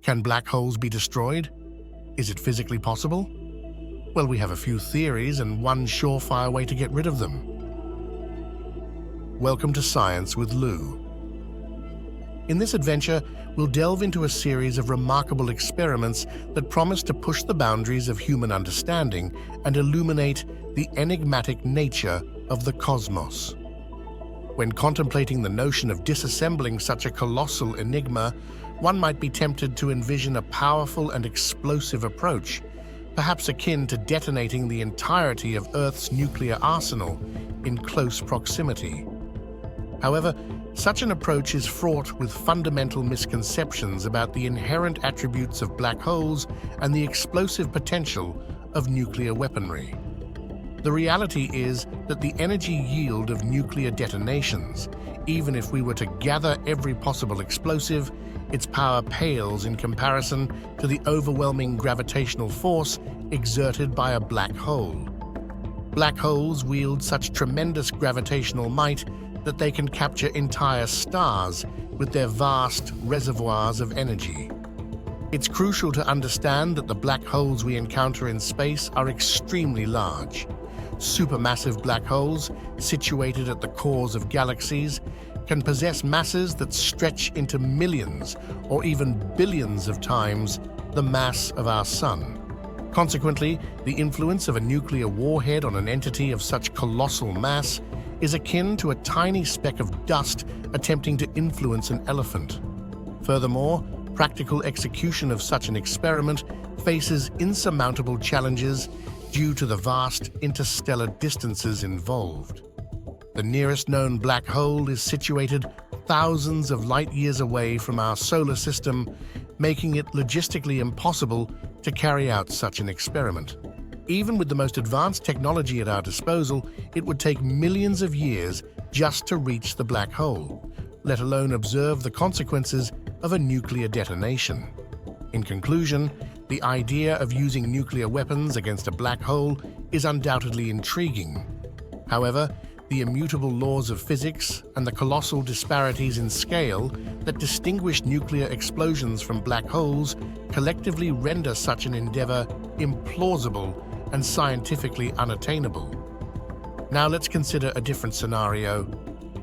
Can black holes be destroyed? Is it physically possible? Well, we have a few theories and one surefire way to get rid of them. Welcome to Science with Lou. In this adventure, we'll delve into a series of remarkable experiments that promise to push the boundaries of human understanding and illuminate the enigmatic nature of the cosmos. When contemplating the notion of disassembling such a colossal enigma, one might be tempted to envision a powerful and explosive approach, perhaps akin to detonating the entirety of Earth's nuclear arsenal in close proximity. However, such an approach is fraught with fundamental misconceptions about the inherent attributes of black holes and the explosive potential of nuclear weaponry. The reality is that the energy yield of nuclear detonations, even if we were to gather every possible explosive, its power pales in comparison to the overwhelming gravitational force exerted by a black hole. Black holes wield such tremendous gravitational might that they can capture entire stars with their vast reservoirs of energy. It's crucial to understand that the black holes we encounter in space are extremely large. Supermassive black holes, situated at the cores of galaxies, can possess masses that stretch into millions or even billions of times the mass of our Sun. Consequently, the influence of a nuclear warhead on an entity of such colossal mass is akin to a tiny speck of dust attempting to influence an elephant. Furthermore, practical execution of such an experiment faces insurmountable challenges due to the vast interstellar distances involved. The nearest known black hole is situated thousands of light-years away from our solar system, making it logistically impossible to carry out such an experiment. Even with the most advanced technology at our disposal, it would take millions of years just to reach the black hole, let alone observe the consequences of a nuclear detonation. In conclusion, the idea of using nuclear weapons against a black hole is undoubtedly intriguing. However, the immutable laws of physics and the colossal disparities in scale that distinguish nuclear explosions from black holes collectively render such an endeavor implausible and scientifically unattainable. Now let's consider a different scenario: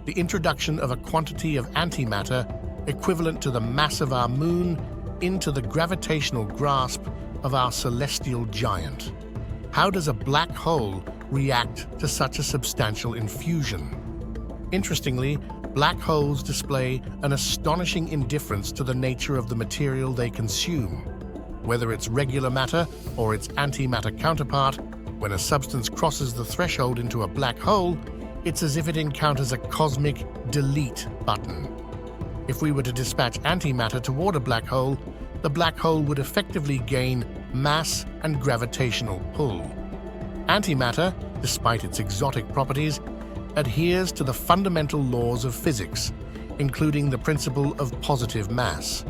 the introduction of a quantity of antimatter equivalent to the mass of our moon into the gravitational grasp of our celestial giant. How does a black hole react to such a substantial infusion? Interestingly, black holes display an astonishing indifference to the nature of the material they consume. Whether it's regular matter or its antimatter counterpart, when a substance crosses the threshold into a black hole, it's as if it encounters a cosmic delete button. If we were to dispatch antimatter toward a black hole, the black hole would effectively gain mass and gravitational pull. Antimatter, despite its exotic properties, adheres to the fundamental laws of physics, including the principle of positive mass.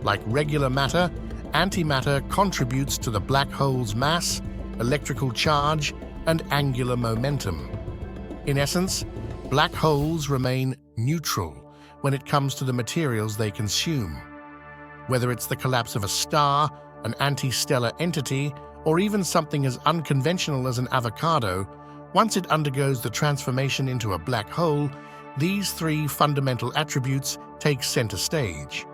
Like regular matter, antimatter contributes to the black hole's mass, electrical charge, and angular momentum. In essence, black holes remain neutral when it comes to the materials they consume. Whether it's the collapse of a star, an anti-stellar entity, or even something as unconventional as an avocado, once it undergoes the transformation into a black hole, these three fundamental attributes take center stage.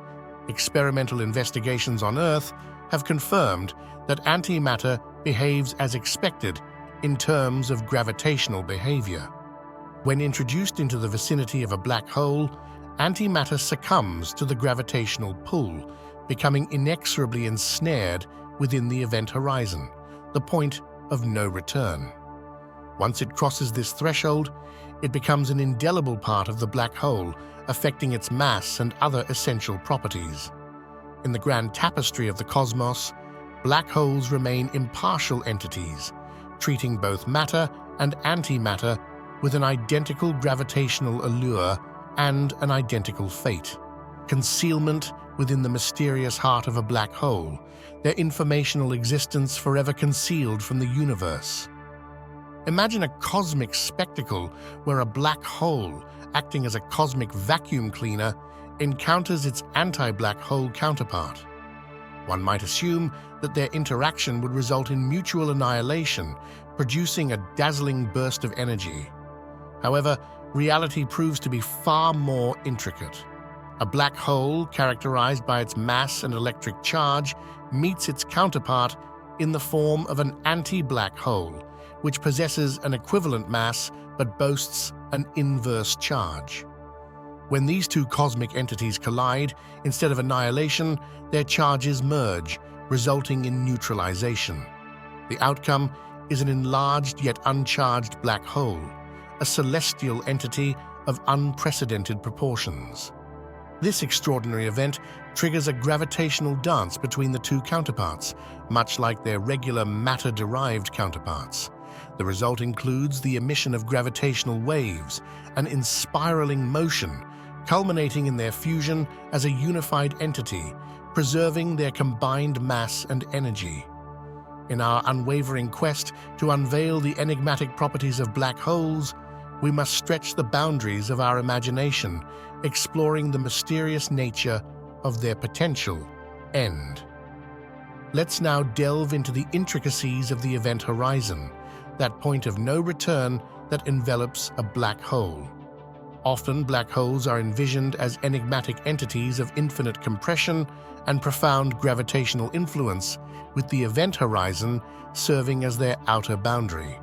Experimental investigations on Earth have confirmed that antimatter behaves as expected in terms of gravitational behavior. When introduced into the vicinity of a black hole, antimatter succumbs to the gravitational pull, becoming inexorably ensnared within the event horizon, the point of no return. Once it crosses this threshold, it becomes an indelible part of the black hole, affecting its mass and other essential properties. In the grand tapestry of the cosmos, black holes remain impartial entities, treating both matter and antimatter with an identical gravitational allure and an identical fate. Concealment within the mysterious heart of a black hole, their informational existence forever concealed from the universe. Imagine a cosmic spectacle where a black hole, acting as a cosmic vacuum cleaner, encounters its anti-black hole counterpart. One might assume that their interaction would result in mutual annihilation, producing a dazzling burst of energy. However, reality proves to be far more intricate. A black hole, characterized by its mass and electric charge, meets its counterpart in the form of an anti-black hole, which possesses an equivalent mass but boasts an inverse charge. When these two cosmic entities collide, instead of annihilation, their charges merge, resulting in neutralization. The outcome is an enlarged yet uncharged black hole, a celestial entity of unprecedented proportions. This extraordinary event triggers a gravitational dance between the two counterparts, much like their regular matter-derived counterparts. The result includes the emission of gravitational waves, an inspiraling motion, culminating in their fusion as a unified entity, preserving their combined mass and energy. In our unwavering quest to unveil the enigmatic properties of black holes, we must stretch the boundaries of our imagination, exploring the mysterious nature of their potential end. Let's now delve into the intricacies of the event horizon, that point of no return that envelops a black hole. Often, black holes are envisioned as enigmatic entities of infinite compression and profound gravitational influence, with the event horizon serving as their outer boundary.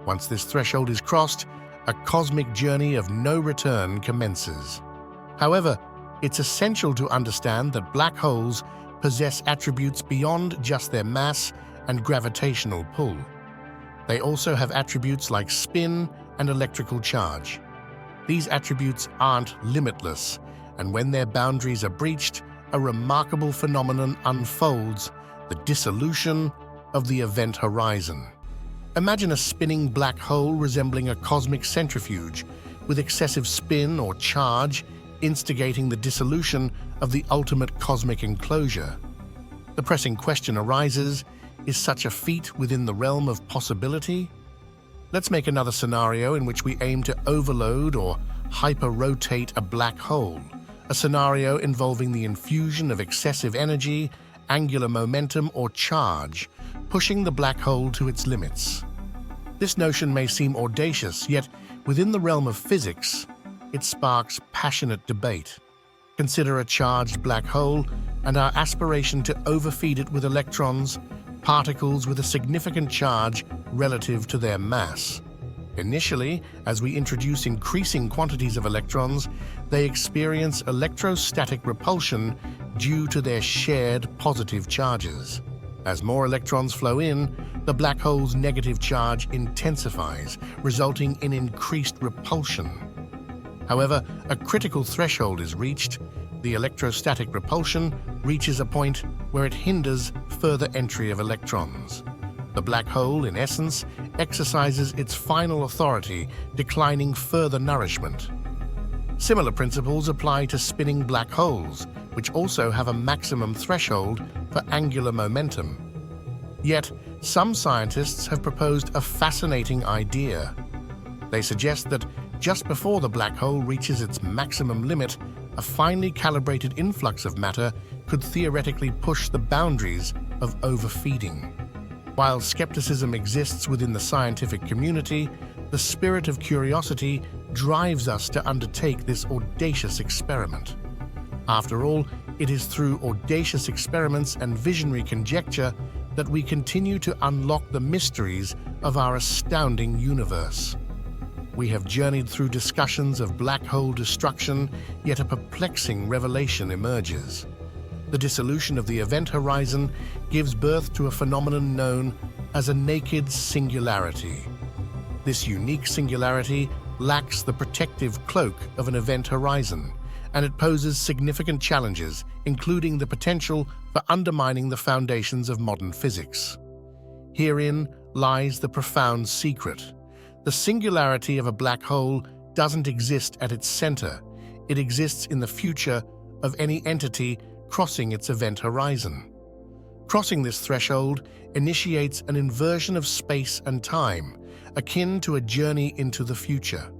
Once this threshold is crossed, a cosmic journey of no return commences. However, it's essential to understand that black holes possess attributes beyond just their mass and gravitational pull. They also have attributes like spin and electrical charge. These attributes aren't limitless, and when their boundaries are breached, a remarkable phenomenon unfolds: the dissolution of the event horizon. Imagine a spinning black hole resembling a cosmic centrifuge, with excessive spin or charge instigating the dissolution of the ultimate cosmic enclosure. The pressing question arises: is such a feat within the realm of possibility? Let's make another scenario in which we aim to overload or hyper-rotate a black hole, a scenario involving the infusion of excessive energy, angular momentum, or charge, pushing the black hole to its limits. This notion may seem audacious, yet within the realm of physics, it sparks passionate debate. Consider a charged black hole and our aspiration to overfeed it with electrons, particles with a significant charge relative to their mass. Initially, as we introduce increasing quantities of electrons, they experience electrostatic repulsion due to their shared positive charges. As more electrons flow in, the black hole's negative charge intensifies, resulting in increased repulsion. However, a critical threshold is reached. The electrostatic repulsion reaches a point where it hinders further entry of electrons. The black hole, in essence, exercises its final authority, declining further nourishment. Similar principles apply to spinning black holes, which also have a maximum threshold for angular momentum. Yet, some scientists have proposed a fascinating idea. They suggest that just before the black hole reaches its maximum limit, a finely calibrated influx of matter could theoretically push the boundaries of overfeeding. While skepticism exists within the scientific community, the spirit of curiosity drives us to undertake this audacious experiment. After all, it is through audacious experiments and visionary conjecture that we continue to unlock the mysteries of our astounding universe. We have journeyed through discussions of black hole destruction, yet a perplexing revelation emerges. The dissolution of the event horizon gives birth to a phenomenon known as a naked singularity. This unique singularity lacks the protective cloak of an event horizon, and it poses significant challenges, including the potential for undermining the foundations of modern physics. Herein lies the profound secret. The singularity of a black hole doesn't exist at its center. It exists in the future of any entity crossing its event horizon. Crossing this threshold initiates an inversion of space and time, akin to a journey into the future.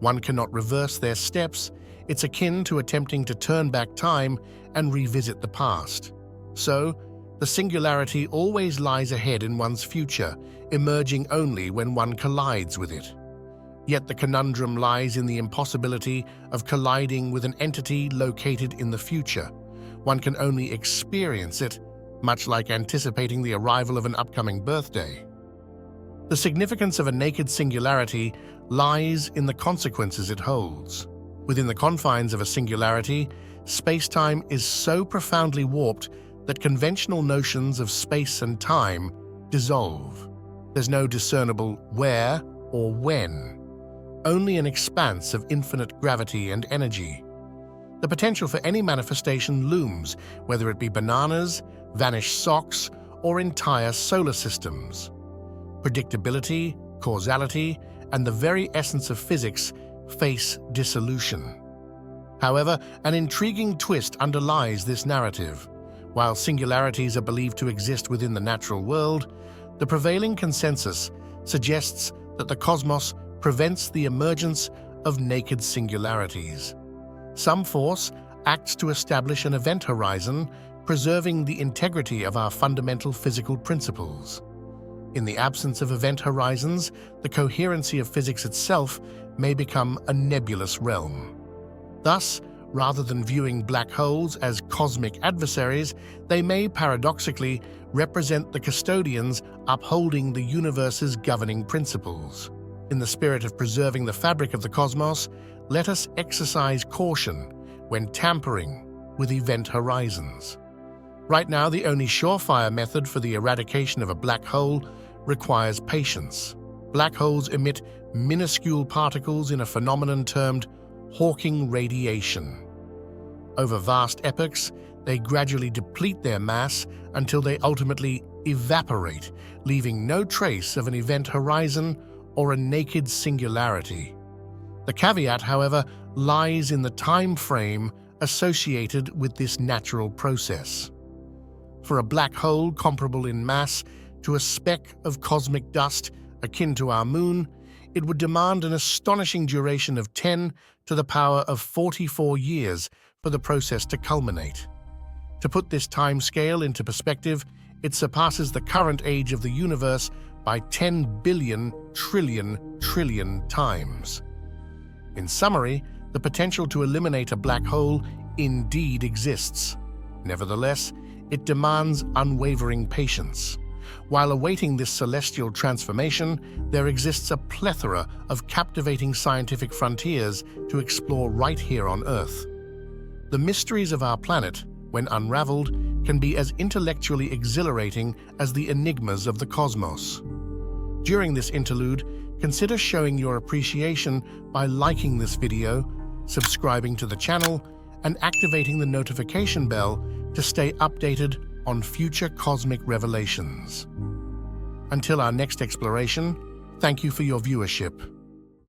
One cannot reverse their steps. It's akin to attempting to turn back time and revisit the past. So, the singularity always lies ahead in one's future, emerging only when one collides with it. Yet the conundrum lies in the impossibility of colliding with an entity located in the future. One can only experience it, much like anticipating the arrival of an upcoming birthday. The significance of a naked singularity lies in the consequences it holds. Within the confines of a singularity, space-time is so profoundly warped that conventional notions of space and time dissolve. There's no discernible where or when, only an expanse of infinite gravity and energy. The potential for any manifestation looms, whether it be bananas, vanished socks, or entire solar systems. Predictability, causality, and the very essence of physics face dissolution. However, an intriguing twist underlies this narrative. While singularities are believed to exist within the natural world, the prevailing consensus suggests that the cosmos prevents the emergence of naked singularities. Some force acts to establish an event horizon, preserving the integrity of our fundamental physical principles. In the absence of event horizons, the coherency of physics itself may become a nebulous realm. Thus, rather than viewing black holes as cosmic adversaries, they may paradoxically represent the custodians upholding the universe's governing principles. In the spirit of preserving the fabric of the cosmos, let us exercise caution when tampering with event horizons. Right now, the only surefire method for the eradication of a black hole requires patience. Black holes emit minuscule particles in a phenomenon termed Hawking radiation. Over vast epochs, they gradually deplete their mass until they ultimately evaporate, leaving no trace of an event horizon or a naked singularity. The caveat, however, lies in the time frame associated with this natural process. For a black hole comparable in mass to a speck of cosmic dust akin to our moon, it would demand an astonishing duration of 10 to the power of 44 years for the process to culminate. To put this timescale into perspective, it surpasses the current age of the universe by 10 billion trillion times. In summary, the potential to eliminate a black hole indeed exists. Nevertheless, it demands unwavering patience. While awaiting this celestial transformation, there exists a plethora of captivating scientific frontiers to explore right here on Earth. The mysteries of our planet, when unraveled, can be as intellectually exhilarating as the enigmas of the cosmos. During this interlude, consider showing your appreciation by liking this video, subscribing to the channel, and activating the notification bell to stay updated on future cosmic revelations. Until our next exploration, thank you for your viewership.